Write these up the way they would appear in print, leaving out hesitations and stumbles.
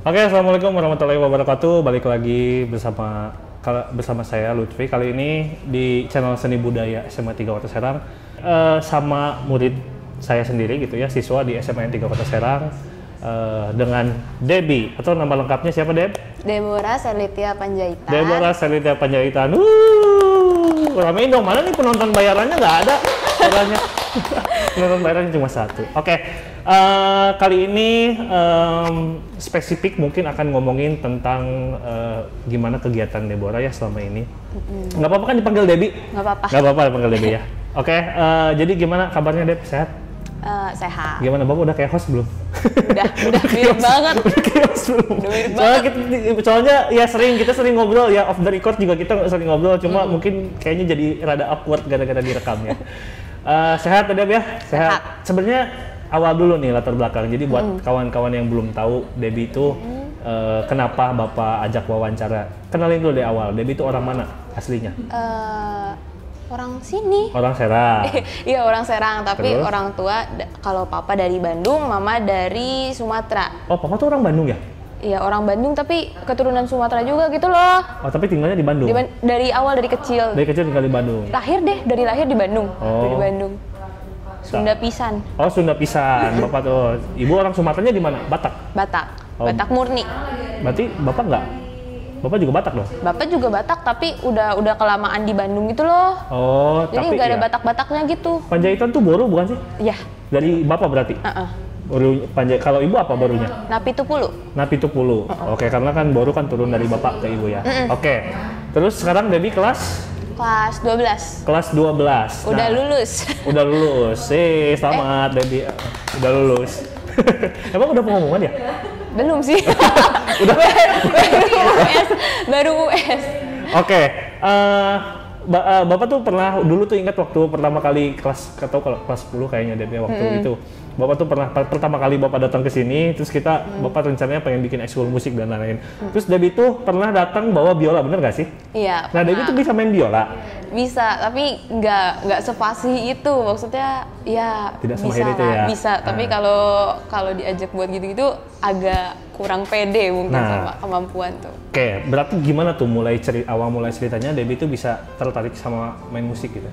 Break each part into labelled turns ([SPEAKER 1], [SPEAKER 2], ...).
[SPEAKER 1] Oke, assalamualaikum warahmatullahi wabarakatuh. Balik lagi bersama saya Lutfi. Kali ini di channel Seni Budaya SMA 3 Kota Serang sama murid saya sendiri gitu ya, siswa di SMA 3 Kota Serang dengan Debbie, atau nama lengkapnya siapa, Deb?
[SPEAKER 2] Deborah Selitia Panjaitan.
[SPEAKER 1] Deborah Selitia Panjaitan. Ramein dong, mana nih penonton bayarannya nggak ada suaranya. Penonton bayarannya cuma satu. Oke. Kali ini spesifik mungkin akan ngomongin tentang gimana kegiatan Deborah ya selama ini. Nggak apa-apa kan dipanggil Debbie?
[SPEAKER 2] Nggak apa-apa.
[SPEAKER 1] Nggak apa-apa dipanggil Debbie ya. Oke, jadi gimana kabarnya, Deb? Sehat?
[SPEAKER 2] Sehat.
[SPEAKER 1] Gimana, Bapak udah kayak host belum?
[SPEAKER 2] Udah mirip banget.
[SPEAKER 1] Udah kayak host belum?
[SPEAKER 2] Udah mirip banget.
[SPEAKER 1] Soalnya ya kita sering ngobrol ya, off the record juga kita sering ngobrol, cuma mungkin kayaknya jadi rada awkward gara-gara direkamnya. Sehat, Deb ya? Sehat. Sebenarnya awal dulu nih latar belakang. Jadi buat kawan-kawan yang belum tahu Debbie itu kenapa Bapak ajak wawancara. Kenalin dulu deh awal. Debbie itu orang mana aslinya?
[SPEAKER 2] Orang sini.
[SPEAKER 1] Orang Serang.
[SPEAKER 2] Iya, orang Serang, tapi
[SPEAKER 1] Terus?
[SPEAKER 2] orang tua kalau papa dari Bandung, mama dari Sumatera.
[SPEAKER 1] Oh, Papa tuh orang Bandung ya?
[SPEAKER 2] Iya, orang Bandung tapi keturunan Sumatera juga gitu loh.
[SPEAKER 1] Oh, tapi tinggalnya di Bandung?
[SPEAKER 2] Dari awal, dari kecil.
[SPEAKER 1] Dari kecil tinggal di Bandung?
[SPEAKER 2] Dari lahir di Bandung.
[SPEAKER 1] Oh.
[SPEAKER 2] Dari Bandung. Sunda pisan.
[SPEAKER 1] Oh, Sunda pisan. Bapak tuh. Ibu orang Sumateranya di mana? Batak?
[SPEAKER 2] Batak.
[SPEAKER 1] Oh.
[SPEAKER 2] Batak murni.
[SPEAKER 1] Berarti Bapak nggak? Bapak juga Batak dong?
[SPEAKER 2] Bapak juga Batak tapi udah kelamaan di Bandung gitu loh.
[SPEAKER 1] Oh,
[SPEAKER 2] Jadi
[SPEAKER 1] tapi
[SPEAKER 2] nggak ada
[SPEAKER 1] ya.
[SPEAKER 2] Batak-Bataknya gitu.
[SPEAKER 1] Panjaitan tuh Boru bukan sih?
[SPEAKER 2] Iya.
[SPEAKER 1] Dari Bapak berarti? Boru Kalau Ibu apa barunya?
[SPEAKER 2] Napi Tupulu.
[SPEAKER 1] Napi Tupulu. Oke, karena kan Boru kan turun dari Bapak ke Ibu ya. Oke. Terus sekarang Debbie kelas
[SPEAKER 2] 12.
[SPEAKER 1] Kelas 12.
[SPEAKER 2] Udah
[SPEAKER 1] Nah,
[SPEAKER 2] lulus.
[SPEAKER 1] Udah lulus. Selamat Debbie. Udah lulus. Emang udah pengumuman ya?
[SPEAKER 2] Belum sih.
[SPEAKER 1] Udah.
[SPEAKER 2] Baru US.
[SPEAKER 1] Oke. Bapak tuh pernah dulu tuh ingat waktu pertama kali kelas 10 kayaknya Debbie waktu itu. Bapak tuh pernah pertama kali Bapak datang ke sini, terus Bapak rencananya pengen bikin ekskul musik dan lain-lain. Terus Debbie tuh pernah datang bawa biola, bener gak sih?
[SPEAKER 2] Iya.
[SPEAKER 1] Nah, Debbie tuh bisa main biola?
[SPEAKER 2] Bisa, tapi nggak sefasih itu. Maksudnya ya
[SPEAKER 1] Tidak
[SPEAKER 2] bisa
[SPEAKER 1] semahir itu
[SPEAKER 2] lah,
[SPEAKER 1] ya?
[SPEAKER 2] bisa. Tapi kalau diajak buat gitu-gitu agak kurang pede mungkin sama kemampuan tuh.
[SPEAKER 1] Oke, berarti gimana tuh awal mulai ceritanya Debbie tuh bisa tertarik sama main musik gitu?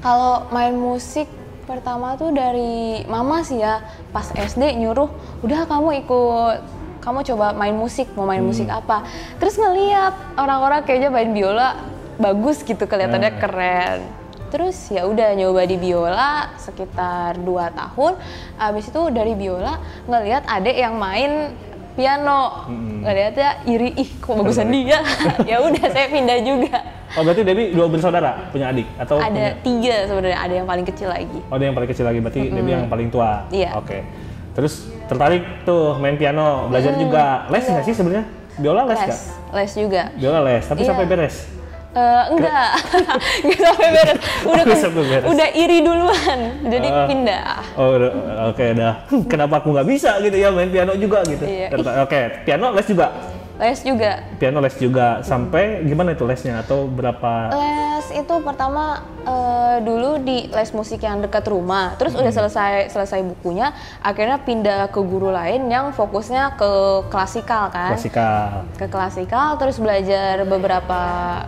[SPEAKER 2] Kalau main musik pertama tuh dari mama sih ya, pas SD nyuruh, udah kamu coba main musik, mau main musik apa. Terus ngeliat orang-orang kayaknya main biola bagus gitu, kelihatannya keren. Terus ya udah nyoba di biola sekitar 2 tahun. Abis itu dari biola ngeliat adek yang main piano, ngeliatnya iri, ih kok bagusan dia. Ya udah saya pindah juga.
[SPEAKER 1] Oh, berarti Debbie 2 bersaudara, punya adik atau
[SPEAKER 2] Ada 3 sebenarnya, ada yang paling kecil lagi.
[SPEAKER 1] Oh, ada yang paling kecil lagi, berarti Debbie yang paling tua.
[SPEAKER 2] Iya.
[SPEAKER 1] Oke. Terus tertarik tuh main piano, belajar juga. Les nggak sih sebenarnya? Biola les nggak?
[SPEAKER 2] Les juga.
[SPEAKER 1] Biola les, tapi
[SPEAKER 2] Iya.
[SPEAKER 1] sampai beres.
[SPEAKER 2] Enggak. Enggak sampai beres.
[SPEAKER 1] Nggak sampai beres.
[SPEAKER 2] Udah iri duluan. Jadi pindah.
[SPEAKER 1] Oh, oke, udah. Kenapa aku nggak bisa gitu ya main piano juga gitu?
[SPEAKER 2] Iya.
[SPEAKER 1] Oke, piano les juga.
[SPEAKER 2] Les juga.
[SPEAKER 1] Piano les juga sampai gimana itu lesnya atau berapa?
[SPEAKER 2] Les itu pertama dulu di les musik yang dekat rumah. Terus udah selesai bukunya, akhirnya pindah ke guru lain yang fokusnya ke klasikal kan.
[SPEAKER 1] Klasikal.
[SPEAKER 2] Ke klasikal, terus belajar beberapa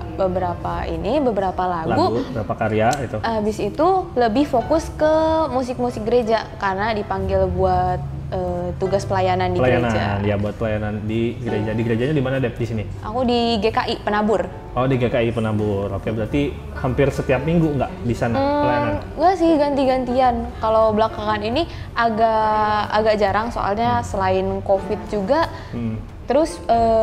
[SPEAKER 2] lagu.
[SPEAKER 1] Berapa karya itu?
[SPEAKER 2] Habis itu lebih fokus ke musik-musik gereja karena dipanggil buat tugas pelayanan di gereja.
[SPEAKER 1] Ya, buat pelayanan di gereja. Di gerejanya di mana, Dep, di sini?
[SPEAKER 2] Aku di GKI Penabur.
[SPEAKER 1] Oh, di GKI Penabur. Oke, berarti hampir setiap minggu nggak di sana pelayanan?
[SPEAKER 2] Enggak sih, ganti-gantian. Kalau belakangan ini agak jarang soalnya selain COVID juga. Terus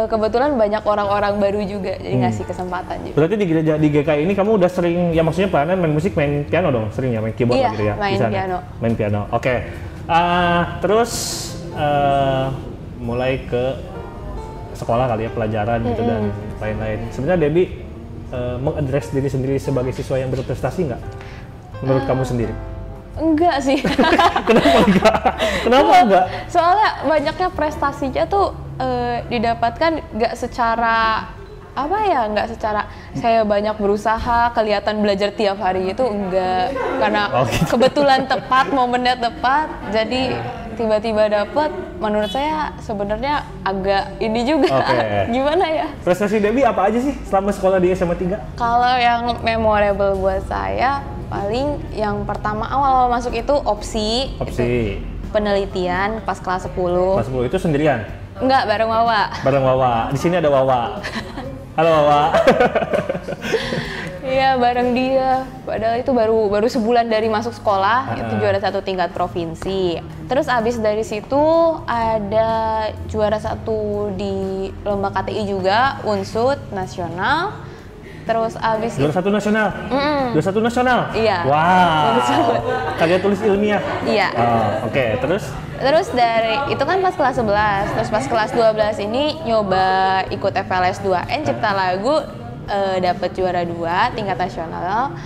[SPEAKER 2] kebetulan banyak orang-orang baru juga, jadi ngasih kesempatan juga.
[SPEAKER 1] Berarti di gereja di GKI ini kamu udah sering, ya maksudnya pelayanan main musik, main piano dong, sering ya main keyboard
[SPEAKER 2] Iya,
[SPEAKER 1] gitu ya?
[SPEAKER 2] main
[SPEAKER 1] di sana?
[SPEAKER 2] piano.
[SPEAKER 1] Main piano. Oke. Terus mulai ke sekolah kali ya, pelajaran gitu dan lain-lain. Sebenarnya Debbie mengadres diri sendiri sebagai siswa yang berprestasi nggak? Menurut kamu sendiri?
[SPEAKER 2] Enggak sih.
[SPEAKER 1] Kenapa enggak? Kenapa enggak?
[SPEAKER 2] Soalnya banyaknya prestasinya tuh didapatkan nggak secara nggak secara saya banyak berusaha, kelihatan belajar tiap hari itu enggak, karena
[SPEAKER 1] Oh, gitu.
[SPEAKER 2] kebetulan tepat, momennya tepat, jadi tiba-tiba dapet, menurut saya sebenarnya agak ini juga. Gimana ya?
[SPEAKER 1] Prestasi Debbie apa aja sih selama sekolah di SMA 3?
[SPEAKER 2] Kalau yang memorable buat saya, paling yang pertama awal masuk itu opsi. Itu penelitian pas kelas 10.
[SPEAKER 1] Kelas 10 itu sendirian?
[SPEAKER 2] Enggak, bareng Wawa.
[SPEAKER 1] Bareng Wawa. Di sini ada Wawa. Halo Wawa.
[SPEAKER 2] Iya, bareng dia. Padahal itu baru sebulan dari masuk sekolah, itu juara 1 tingkat provinsi. Terus abis dari situ ada juara 1 di lomba KTI juga, unsut nasional. Terus abis
[SPEAKER 1] juara 1 nasional? Juara 1 nasional?
[SPEAKER 2] Iya.
[SPEAKER 1] Wow. Karya tulis ilmiah?
[SPEAKER 2] Iya.
[SPEAKER 1] Oke. Terus
[SPEAKER 2] dari itu kan pas kelas 11, terus pas kelas 12 ini nyoba ikut FLS 2N cipta lagu, dapat juara 2 tingkat nasional.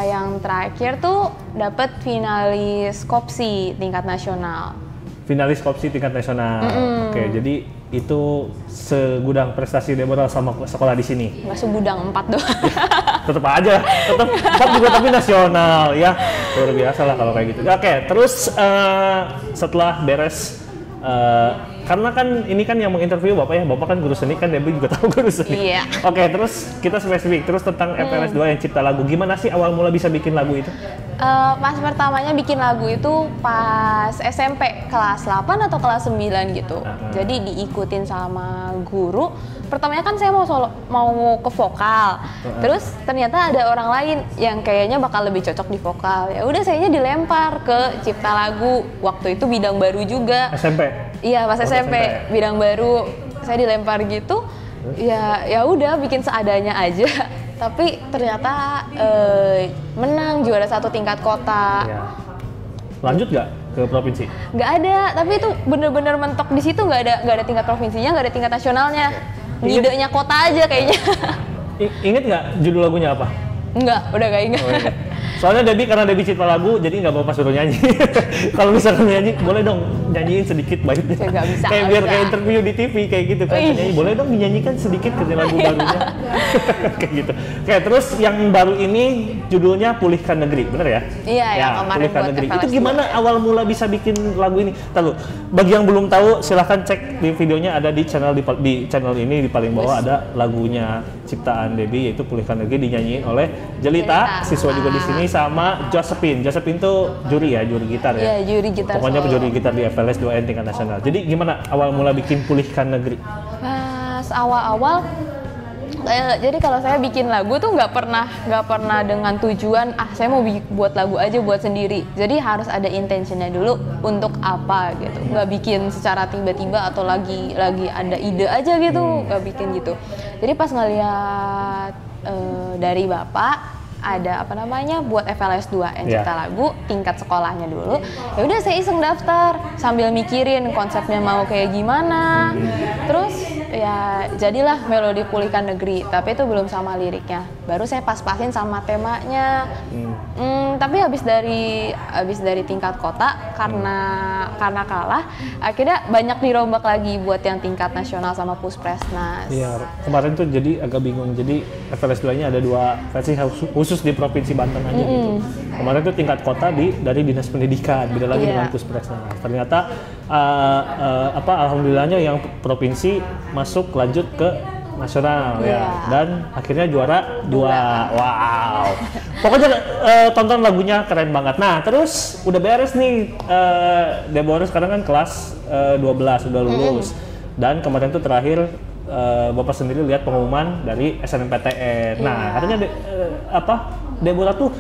[SPEAKER 2] Yang terakhir tuh dapat finalis Kopsi tingkat nasional.
[SPEAKER 1] Finalis Kopsi tingkat nasional. Oke, jadi itu segudang prestasi Deborah sama sekolah di sini.
[SPEAKER 2] Nggak segudang, 4 doang.
[SPEAKER 1] Tetap aja, 4 juga tapi nasional ya. Luar biasa lah kalau kayak gitu. Oke, terus setelah beres, karena kan ini kan yang menginterview Bapak ya, Bapak kan guru seni, kan Debbie juga tahu guru seni.
[SPEAKER 2] Iya.
[SPEAKER 1] Oke, terus kita spesifik, terus tentang FLS 2 yang cipta lagu. Gimana sih awal mula bisa bikin lagu itu?
[SPEAKER 2] Pas pertamanya bikin lagu itu pas SMP, kelas 8 atau kelas 9 gitu. Jadi diikutin sama guru. Pertamanya kan saya mau ke vokal. Terus ternyata ada orang lain yang kayaknya bakal lebih cocok di vokal. Ya udah, sayanya dilempar ke cipta lagu. Waktu itu bidang baru juga.
[SPEAKER 1] SMP?
[SPEAKER 2] Iya, pas SMP, bidang baru. Saya dilempar gitu. Ya udah, bikin seadanya aja. Tapi ternyata menang juara 1 tingkat kota.
[SPEAKER 1] Ya. Lanjut nggak ke provinsi?
[SPEAKER 2] Nggak ada, tapi itu bener-bener mentok di situ, nggak ada tingkat provinsinya, nggak ada tingkat nasionalnya. Ngidenya kota aja kayaknya.
[SPEAKER 1] Ingat nggak judul lagunya apa?
[SPEAKER 2] Enggak, udah nggak ingat.
[SPEAKER 1] Soalnya karena Debbie cipta lagu, jadi nggak bapak suruh nyanyi. Kalau misalkan nyanyi, boleh dong nyanyiin sedikit baiknya.
[SPEAKER 2] Nggak bisa.
[SPEAKER 1] Kayak biar kayak interview di TV kayak gitu kan. Nyanyi, boleh dong dinyanyikan sedikit ke lagu barunya. Kayak gitu. Oke, terus yang baru ini judulnya Pulihkan Negeri, bener ya?
[SPEAKER 2] Iya, yang kemarin
[SPEAKER 1] Pulihkan
[SPEAKER 2] buat
[SPEAKER 1] Negeri.
[SPEAKER 2] FLS
[SPEAKER 1] Itu gimana awal mula bisa bikin lagu ini? Tahu, bagi yang belum tahu silahkan cek di videonya, ada di channel channel ini di paling bawah ada lagunya ciptaan Debbie, yaitu Pulihkan Negeri, dinyanyiin oleh Jelita, siswa juga di sini, sama Josephine tuh juri gitar ya?
[SPEAKER 2] Iya, juri gitar.
[SPEAKER 1] Pokoknya juri gitar di FLS 2N tingkat nasional. Jadi gimana awal mula bikin Pulihkan Negeri?
[SPEAKER 2] Pas awal-awal, jadi kalau saya bikin lagu tuh nggak pernah dengan tujuan saya mau buat lagu aja buat sendiri. Jadi harus ada intentionnya dulu untuk apa gitu. Nggak bikin secara tiba-tiba atau lagi ada ide aja gitu, nggak bikin gitu. Jadi pas ngeliat dari Bapak ada buat FLS 2N cipta lagu tingkat sekolahnya dulu. Ya udah, saya iseng daftar sambil mikirin konsepnya mau kayak gimana. Terus ya jadilah melodi Pulihkan Negeri, tapi itu belum sama liriknya. Baru saya pas-pasin sama temanya. Tapi habis dari tingkat kota karena kalah, akhirnya banyak dirombak lagi buat yang tingkat nasional sama Puspresnas.
[SPEAKER 1] Iya, kemarin tuh jadi agak bingung. Jadi FLS 2-nya ada 2 versi khusus di Provinsi Banten aja gitu. Kemarin tuh tingkat kota dari Dinas Pendidikan, beda lagi dengan Puspresnas. Ternyata alhamdulillahnya yang provinsi masuk lanjut ke nasional ya, dan akhirnya juara 2. Wow. Pokoknya tonton lagunya keren banget. Nah, terus udah beres nih, Deborah sekarang kan kelas 12 udah lulus. Dan kemarin tuh terakhir Bapak sendiri lihat pengumuman dari SNMPTN. Nah, katanya Deborah tuh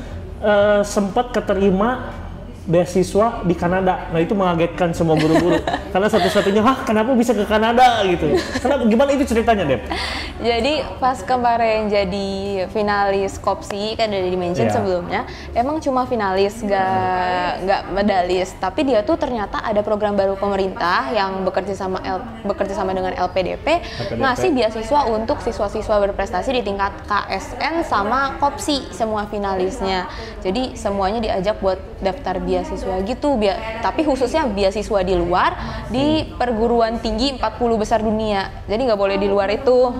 [SPEAKER 1] sempat keterima beasiswa di Kanada. Nah, itu mengagetkan semua guru-guru. Karena satu-satunya, kenapa bisa ke Kanada gitu. Gimana itu ceritanya, Deb?
[SPEAKER 2] Jadi pas kemarin jadi finalis Kopsi, kan udah di-mention sebelumnya, emang cuma finalis, nggak medalis. Tapi dia tuh ternyata ada program baru pemerintah yang bekerja sama dengan LPDP, ngasih beasiswa untuk siswa-siswa berprestasi di tingkat KSN sama Kopsi, semua finalisnya. Jadi semuanya diajak buat daftar beasiswa gitu, tapi khususnya beasiswa di luar, di perguruan tinggi 40 besar dunia. Jadi nggak boleh di luar itu.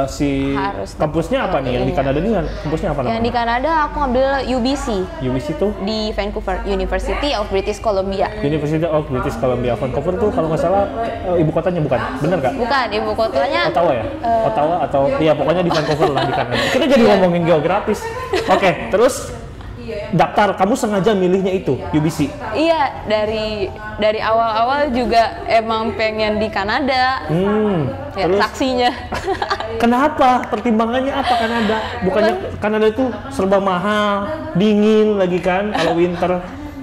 [SPEAKER 1] Si
[SPEAKER 2] Harus
[SPEAKER 1] kampusnya apa nih? Yang di Kanada ini kampusnya apa namanya?
[SPEAKER 2] Yang di Kanada aku ngambil UBC.
[SPEAKER 1] UBC itu?
[SPEAKER 2] Di Vancouver, University of British Columbia.
[SPEAKER 1] University of British Columbia. Vancouver tuh kalau nggak salah ibu kotanya bukan? Bener nggak?
[SPEAKER 2] Bukan, ibu kotanya
[SPEAKER 1] Ottawa ya? Ottawa atau iya pokoknya di Vancouver lah di Kanada. Kita jadi ngomongin geografis. Oke, terus daftar, kamu sengaja milihnya itu UBC?
[SPEAKER 2] Iya, dari awal-awal juga emang pengen di Kanada. Ya,
[SPEAKER 1] terus
[SPEAKER 2] saksinya.
[SPEAKER 1] kenapa? Pertimbangannya apa Kanada? Bukannya Kanada itu serba mahal, dingin lagi kan kalau winter,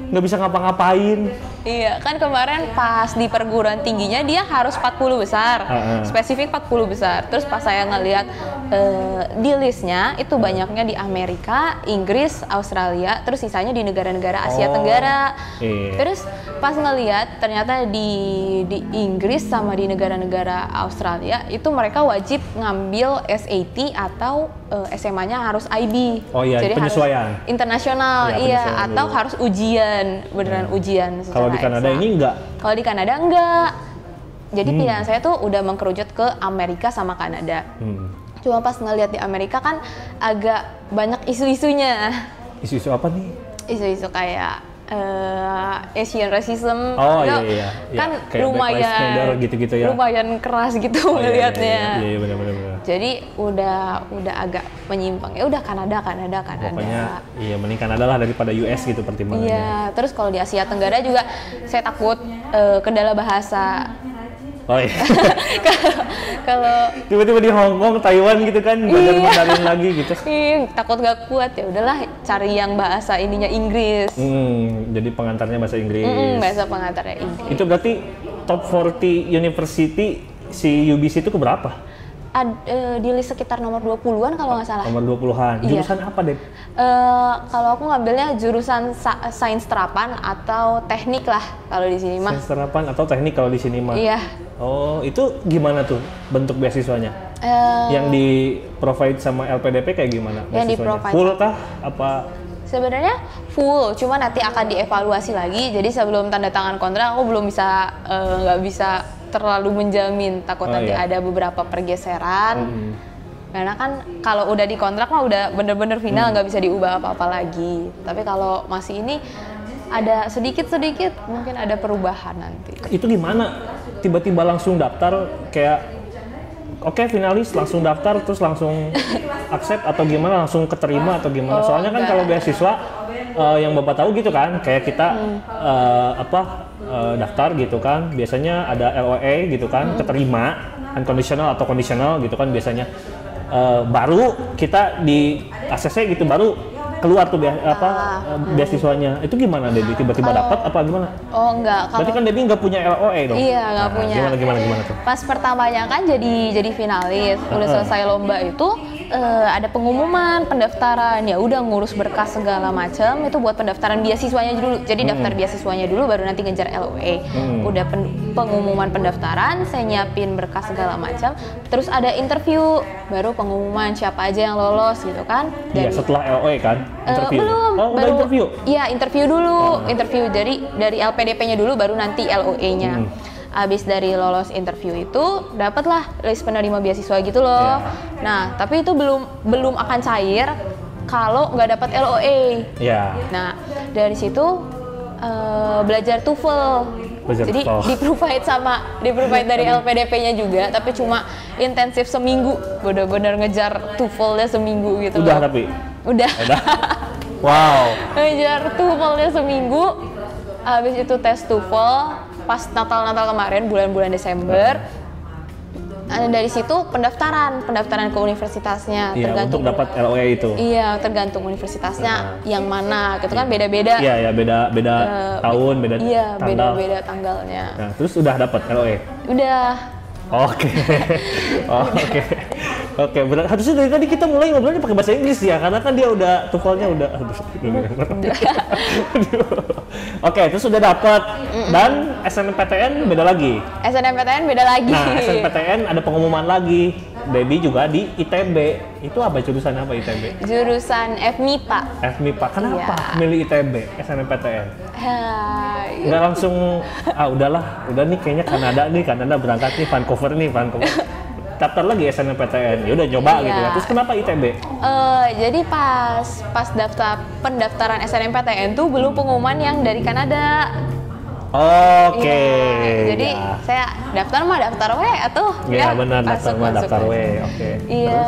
[SPEAKER 1] nggak bisa ngapa-ngapain.
[SPEAKER 2] Iya, kan kemarin pas di perguruan tingginya dia harus 40 besar, spesifik 40 besar. Terus pas saya ngelihat di listnya itu banyaknya di Amerika, Inggris, Australia, terus sisanya di negara-negara Asia Tenggara. Terus pas ngelihat ternyata di Inggris sama di negara-negara Australia itu mereka wajib ngambil SAT atau SMA-nya harus IB.
[SPEAKER 1] Oh iya,
[SPEAKER 2] jadi
[SPEAKER 1] penyesuaian.
[SPEAKER 2] harus internasional,
[SPEAKER 1] Iya,
[SPEAKER 2] atau harus ujian, beneran ujian.
[SPEAKER 1] Kalau di Kanada ini enggak?
[SPEAKER 2] Kalau di Kanada enggak. Jadi pilihan saya tuh udah mengkerucut ke Amerika sama Kanada. Cuma pas ngeliat di Amerika kan agak banyak isu-isunya.
[SPEAKER 1] Isu-isu apa nih?
[SPEAKER 2] Isu-isu kayak Asian racism,
[SPEAKER 1] iya.
[SPEAKER 2] kan
[SPEAKER 1] kayak
[SPEAKER 2] lumayan
[SPEAKER 1] gitu-gitu ya.
[SPEAKER 2] lumayan keras gitu ngelihatnya.
[SPEAKER 1] Iya, benar.
[SPEAKER 2] Jadi udah agak menyimpang. Ya udah Kanada.
[SPEAKER 1] Pokoknya iya mending Kanada lah daripada US gitu pertimbangannya.
[SPEAKER 2] Iya, terus kalau di Asia Tenggara juga saya takut kendala bahasa.
[SPEAKER 1] Oh iya.
[SPEAKER 2] Kalau
[SPEAKER 1] tiba-tiba di Hong Kong, Taiwan gitu kan, belajar Mandarin lagi gitu.
[SPEAKER 2] Takut gak kuat, ya udahlah cari yang bahasa ininya Inggris.
[SPEAKER 1] Jadi pengantarnya bahasa Inggris.
[SPEAKER 2] Bahasa pengantarnya Inggris.
[SPEAKER 1] Itu berarti top 40 university si UBC itu keberapa?
[SPEAKER 2] Di list sekitar nomor 20-an kalau nggak salah.
[SPEAKER 1] Nomor 20-an. Jurusan apa, Dep?
[SPEAKER 2] Kalau aku ngambilnya jurusan sains terapan atau teknik lah kalau di sini mah.
[SPEAKER 1] Sains terapan atau teknik kalau di sini mah.
[SPEAKER 2] Iya.
[SPEAKER 1] Oh, itu gimana tuh bentuk beasiswanya? Yang di provide sama LPDP kayak gimana?
[SPEAKER 2] Yang di provide
[SPEAKER 1] full kah? Apa?
[SPEAKER 2] Sebenarnya full, cuma nanti akan dievaluasi lagi. Jadi sebelum tanda tangan kontrak aku belum bisa nggak bisa terlalu menjamin, takut nanti ada beberapa pergeseran. Karena kan kalau udah di kontrak mah udah bener-bener final, nggak bisa diubah apa-apa lagi. Tapi kalau masih ini ada sedikit-sedikit mungkin ada perubahan nanti.
[SPEAKER 1] Itu gimana? Tiba-tiba langsung daftar kayak oke, finalis langsung daftar terus langsung accept atau gimana, langsung keterima atau gimana? Soalnya kan kalau beasiswa yang Bapak tahu gitu kan, kayak kita daftar gitu kan, biasanya ada LOA gitu kan, keterima, unconditional atau conditional gitu kan biasanya. Baru kita di ACC gitu baru keluar tuh beasiswanya. Itu gimana Debbie? Tiba-tiba dapat apa gimana?
[SPEAKER 2] Oh enggak.
[SPEAKER 1] Berarti kan Debbie nggak punya LOA dong?
[SPEAKER 2] Iya nggak punya.
[SPEAKER 1] Gimana tuh?
[SPEAKER 2] Pas pertamanya kan jadi finalis, udah selesai lomba itu ada pengumuman pendaftaran, ya udah ngurus berkas segala macam itu buat pendaftaran beasiswanya dulu. Jadi daftar beasiswanya dulu baru nanti ngejar LOA. Udah pengumuman pendaftaran, saya nyiapin berkas segala macam, terus ada interview, baru pengumuman siapa aja yang lolos gitu kan.
[SPEAKER 1] Iya, setelah LOA kan? Interview.
[SPEAKER 2] Belum,
[SPEAKER 1] udah interview?
[SPEAKER 2] Iya, interview dulu. Interview dari LPDP-nya dulu baru nanti LOA-nya. Abis dari lolos interview itu dapatlah list penerima beasiswa gitu loh. Nah, tapi itu belum akan cair kalau nggak dapat LOA. Nah, dari situ belajar TOEFL. Jadi di-provide dari LPDP-nya juga, tapi cuma intensif seminggu, bener-bener ngejar TOEFL-nya seminggu gitu.
[SPEAKER 1] Udah tapi?
[SPEAKER 2] Udah.
[SPEAKER 1] Wow.
[SPEAKER 2] Ngejar TOEFL-nya seminggu, habis itu tes TOEFL pas Natal kemarin bulan-bulan Desember. Dari situ pendaftaran ke universitasnya, tergantung
[SPEAKER 1] untuk dapat LOA itu.
[SPEAKER 2] Iya, tergantung universitasnya yang mana, gitu kan beda-beda.
[SPEAKER 1] Iya, beda tahun, beda tanggal.
[SPEAKER 2] Beda tanggalnya.
[SPEAKER 1] Nah, terus udah dapat LOA?
[SPEAKER 2] Udah.
[SPEAKER 1] Oke. Berarti harusnya dari tadi kita mulai ngobrolnya pakai bahasa Inggris ya, karena kan dia udah TOEFL-nya udah. Oke, terus udah dapat. Dan SNMPTN beda lagi. Nah, SNMPTN ada pengumuman lagi. Debbie juga di ITB. Itu apa jurusan apa ITB?
[SPEAKER 2] Jurusan FMIPA.
[SPEAKER 1] FMIPA. Kenapa milih ITB SNMPTN? Nggak langsung udah nih kayaknya Kanada berangkat nih, Vancouver. daftar lagi SNMPTN. Ya udah nyoba
[SPEAKER 2] Iya.
[SPEAKER 1] gitu ya. Terus kenapa ITB?
[SPEAKER 2] Jadi pas pendaftaran SNMPTN tuh belum pengumuman yang dari Kanada.
[SPEAKER 1] Oke.
[SPEAKER 2] Iya, jadi
[SPEAKER 1] ya.
[SPEAKER 2] saya daftar we atuh.
[SPEAKER 1] Ya, benar, daftar mah daftar
[SPEAKER 2] masuk.
[SPEAKER 1] we. Oke.
[SPEAKER 2] Iya.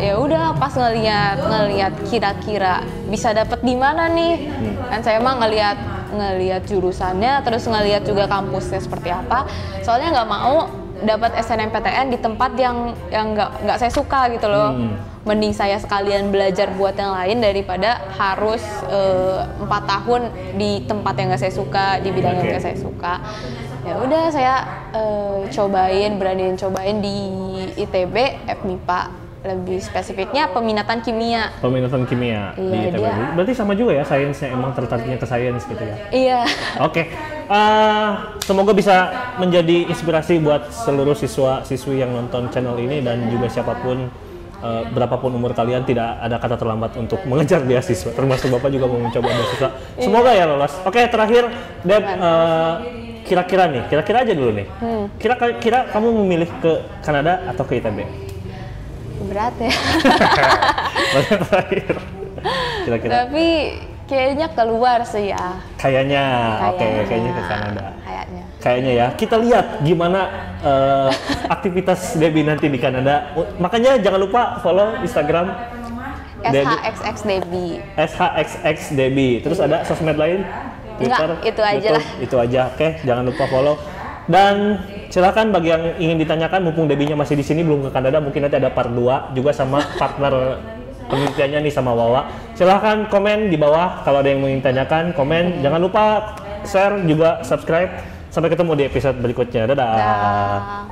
[SPEAKER 2] Ya udah pas ngelihat kira-kira bisa dapat di mana nih. Kan saya mah ngelihat jurusannya, terus ngelihat juga kampusnya seperti apa. Soalnya nggak mau dapat SNMPTN di tempat yang nggak saya suka gitu loh. Mending saya sekalian belajar buat yang lain daripada harus 4 tahun di tempat yang nggak saya suka, di bidang yang nggak saya suka. Ya udah saya beraniin cobain di ITB FMIPA, lebih spesifiknya peminatan kimia.
[SPEAKER 1] Peminatan kimia
[SPEAKER 2] Iya,
[SPEAKER 1] di ITB.
[SPEAKER 2] dia.
[SPEAKER 1] Berarti sama juga ya sainsnya, emang tertariknya ke sains gitu ya.
[SPEAKER 2] Iya.
[SPEAKER 1] Oke, semoga bisa menjadi inspirasi buat seluruh siswa-siswi yang nonton channel ini dan juga siapapun, berapapun umur kalian, tidak ada kata terlambat untuk mengejar beasiswa. Termasuk Bapak juga mau mencoba beasiswa. Semoga ya lolos. Oke, terakhir Deb, kira-kira aja dulu nih. Kira-kira kamu memilih ke Kanada atau ke ITB?
[SPEAKER 2] Berat ya.
[SPEAKER 1] Terakhir. Kira-kira.
[SPEAKER 2] Tapi kayaknya keluar sih ya.
[SPEAKER 1] Kayaknya. Oke, kayaknya ke Kanada. Kayaknya ya, kita lihat gimana aktivitas Debbie nanti di Kanada. Makanya jangan lupa follow Instagram
[SPEAKER 2] SHXX Debbie.
[SPEAKER 1] SHXX Debbie. Terus ada sosmed lain? Twitter,
[SPEAKER 2] Enggak, itu aja lah.
[SPEAKER 1] Itu aja. Oke, jangan lupa follow. Dan silakan bagi yang ingin ditanyakan, mumpung Debbie-nya masih di sini belum ke Kanada, mungkin nanti ada part 2 juga sama partner penelitiannya nih sama Wawa. Silahkan komen di bawah kalau ada yang ingin tanyakan, komen. Jangan lupa share juga, subscribe. Sampai ketemu di episode berikutnya. Dadah.